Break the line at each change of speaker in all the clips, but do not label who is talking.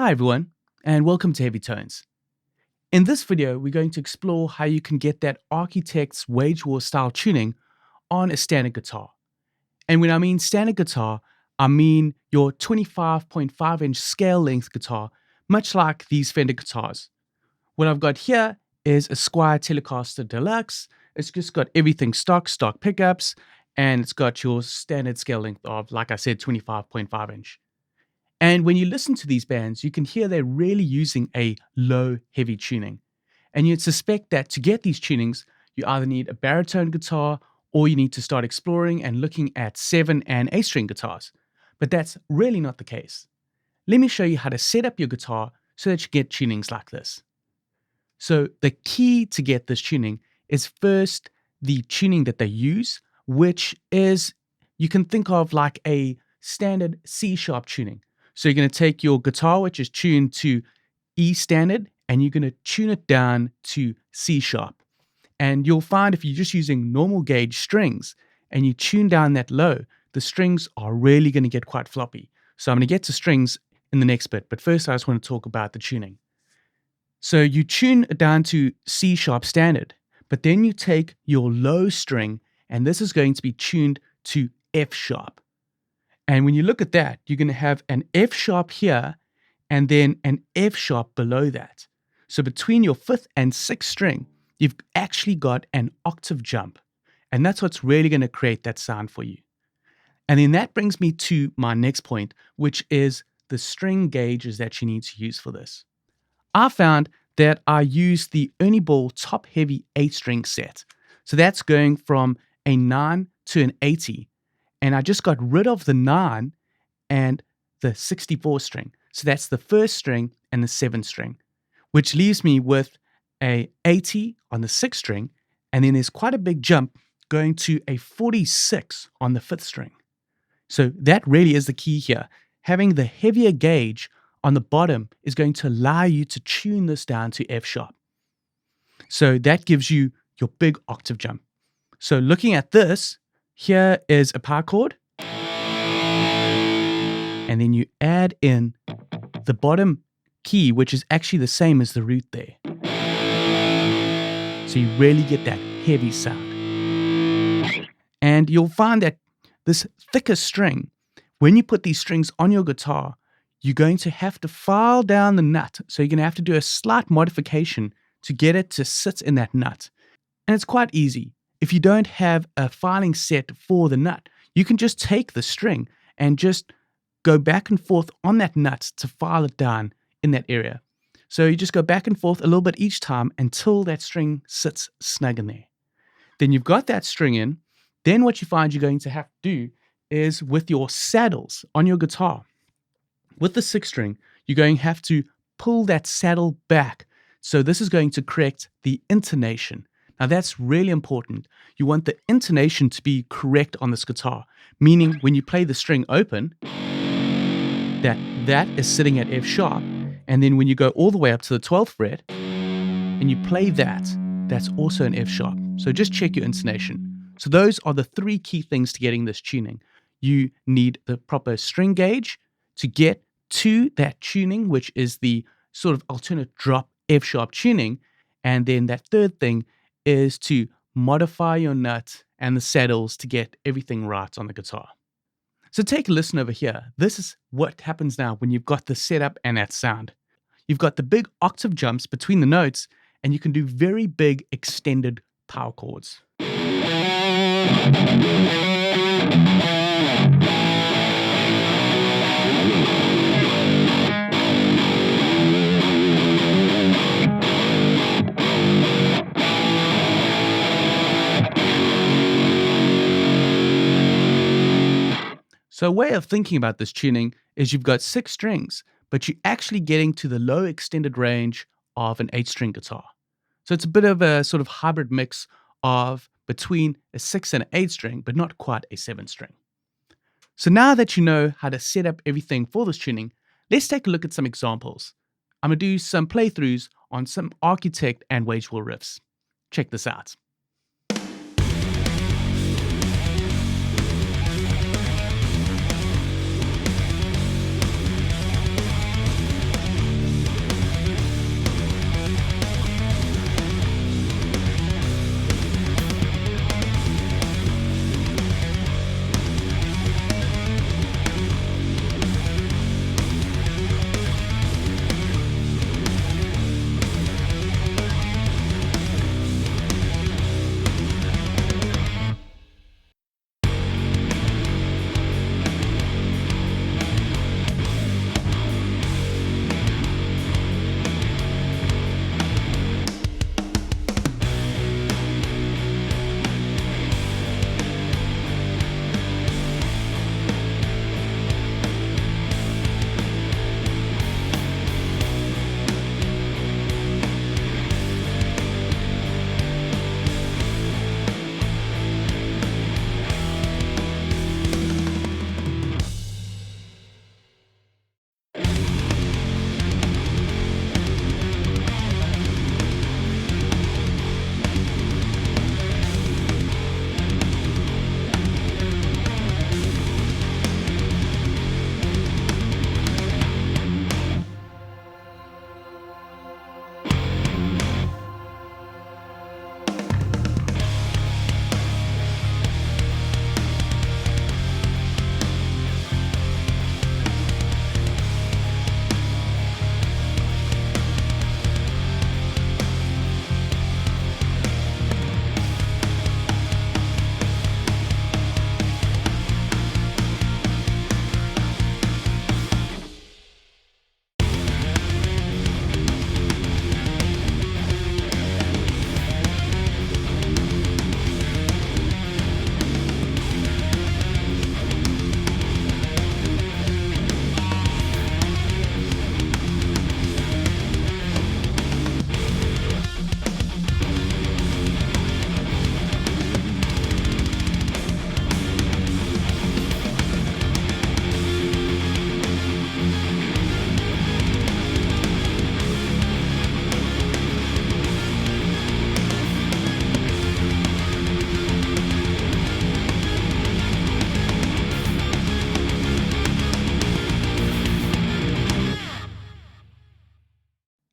Hi everyone, and welcome to Heavy Tones. In this video, we're going to explore how you can get that Architect's Wage War style tuning on a standard guitar. And when I mean standard guitar, I mean your 25.5-inch scale length guitar, much like these Fender guitars. What I've got here is a Squier Telecaster Deluxe. It's just got everything stock pickups, and it's got your standard scale length of, like I said, 25.5 inch. And when you listen to these bands, you can hear they're really using a low, heavy tuning. And you'd suspect that to get these tunings, you either need a baritone guitar or you need to start exploring and looking at 7 and 8 string guitars. But that's really not the case. Let me show you how to set up your guitar so that you get tunings like this. So the key to get this tuning is first the tuning that they use, which is, you can think of like a standard C-sharp tuning. So you're going to take your guitar, which is tuned to E standard, and you're going to tune it down to C sharp. And you'll find if you're just using normal gauge strings and you tune down that low, the strings are really going to get quite floppy. So I'm going to get to strings in the next bit, but first I just want to talk about the tuning. So you tune it down to C sharp standard, but then you take your low string, and this is going to be tuned to F sharp. And when you look at that, you're going to have an F sharp here and then an F sharp below that. So between your 5th and 6th string, you've actually got an octave jump. And that's what's really going to create that sound for you. And then that brings me to my next point, which is the string gauges that you need to use for this. I found that I use the Ernie Ball top heavy 8-string set. So that's going from a 9 to an 80. And I just got rid of the 9 and the 64 string. So that's the 1st string and the 7th string, which leaves me with a 80 on the 6th string. And then there's quite a big jump going to a 46 on the 5th string. So that really is the key here. Having the heavier gauge on the bottom is going to allow you to tune this down to F sharp. So that gives you your big octave jump. So looking at this, here is a power chord, and then you add in the bottom key, which is actually the same as the root there. So you really get that heavy sound. And you'll find that this thicker string, when you put these strings on your guitar, you're going to have to file down the nut. So you're going to have to do a slight modification to get it to sit in that nut. And it's quite easy. If you don't have a filing set for the nut, you can just take the string and just go back and forth on that nut to file it down in that area. So you just go back and forth a little bit each time until that string sits snug in there. Then you've got that string in. Then what you find you're going to have to do is with your saddles on your guitar, with the 6th string, you're going to have to pull that saddle back. So this is going to correct the intonation. Now that's really important. You want the intonation to be correct on this guitar, meaning when you play the string open, that is sitting at F sharp, and then when you go all the way up to the 12th fret and you play that, that's also an F sharp. So just check your intonation. So those are the 3 key things to getting this tuning. You need the proper string gauge to get to that tuning, which is the sort of alternate drop F sharp tuning, and then that third thing is to modify your nut and the saddles to get everything right on the guitar. So take a listen over here. This is what happens now when you've got the setup and that sound. You've got the big octave jumps between the notes, and you can do very big extended power chords. So a way of thinking about this tuning is you've got 6 strings, but you're actually getting to the low extended range of an 8-string guitar. So it's a bit of a sort of hybrid mix of between a 6 and an 8 string, but not quite a 7 string. So now that you know how to set up everything for this tuning, let's take a look at some examples. I'm going to do some playthroughs on some Architect and Wage War riffs. Check this out.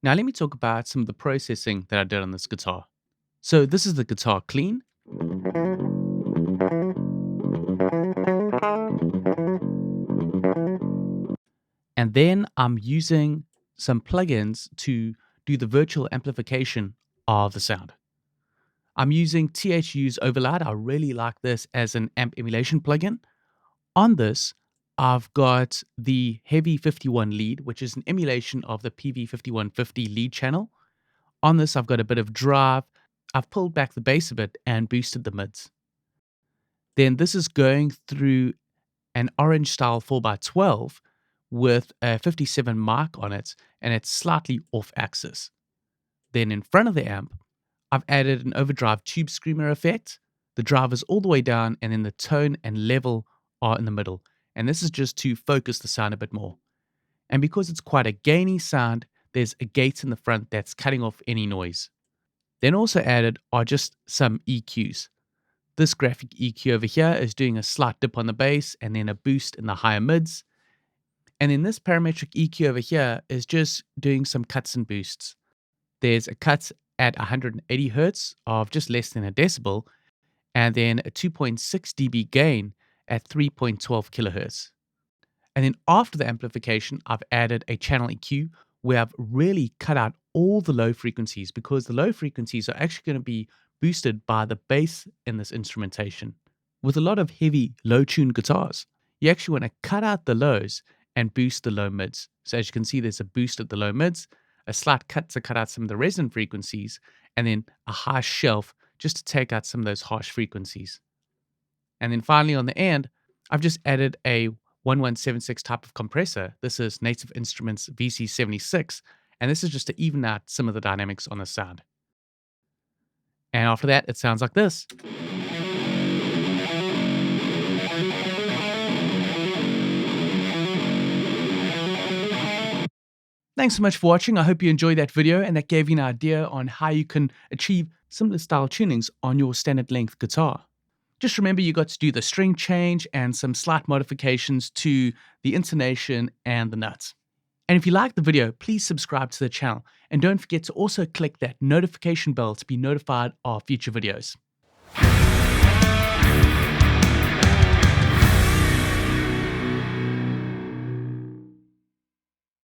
Now let me talk about some of the processing that I did on this guitar. So this is the guitar clean. And then I'm using some plugins to do the virtual amplification of the sound. I'm using THU's Overloud. I really like this as an amp emulation plugin. On this, I've got the Heavy 51 lead, which is an emulation of the PV 5150 lead channel. On this, I've got a bit of drive. I've pulled back the bass a bit and boosted the mids. Then this is going through an orange style 4x12 with a 57 mic on it, and it's slightly off axis. Then in front of the amp, I've added an overdrive tube screamer effect. The drive is all the way down, and then the tone and level are in the middle. And this is just to focus the sound a bit more. And because it's quite a gainy sound, there's a gate in the front that's cutting off any noise. Then also added are just some EQs. This graphic EQ over here is doing a slight dip on the bass and then a boost in the higher mids. And then this parametric EQ over here is just doing some cuts and boosts. There's a cut at 180 hertz of just less than a decibel, and then a 2.6 dB gain at 3.12 kilohertz. And then after the amplification, I've added a channel EQ where I've really cut out all the low frequencies, because the low frequencies are actually going to be boosted by the bass in this instrumentation. With a lot of heavy, low-tuned guitars, you actually want to cut out the lows and boost the low mids. So as you can see, there's a boost at the low mids, a slight cut to cut out some of the resonant frequencies, and then a high shelf just to take out some of those harsh frequencies. And then finally on the end, I've just added a 1176 type of compressor. This is Native Instruments VC76, and this is just to even out some of the dynamics on the sound. And after that, it sounds like this. Thanks so much for watching. I hope you enjoyed that video and that gave you an idea on how you can achieve similar style tunings on your standard length guitar. Just remember you got to do the string change and some slight modifications to the intonation and the nuts. And if you liked the video, please subscribe to the channel and don't forget to also click that notification bell to be notified of future videos.